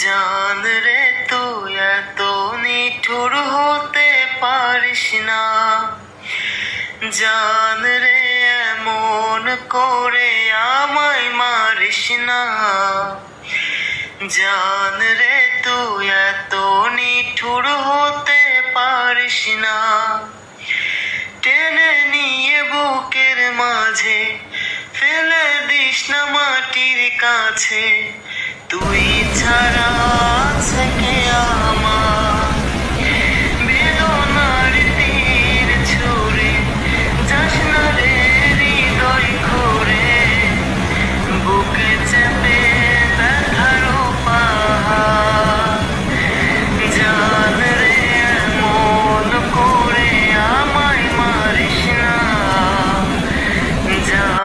জান রে তুই এত নিঠুর হতে পারিস না, জান রে এমন করে আমায় মারিস না। জান রে তুই এত নিঠুর হতে পারিস না, টেনে নিয়ে বুকের মাঝে ফেলে দিস না মাটির কাছে। তুই ছাড়া আছে কে আমার?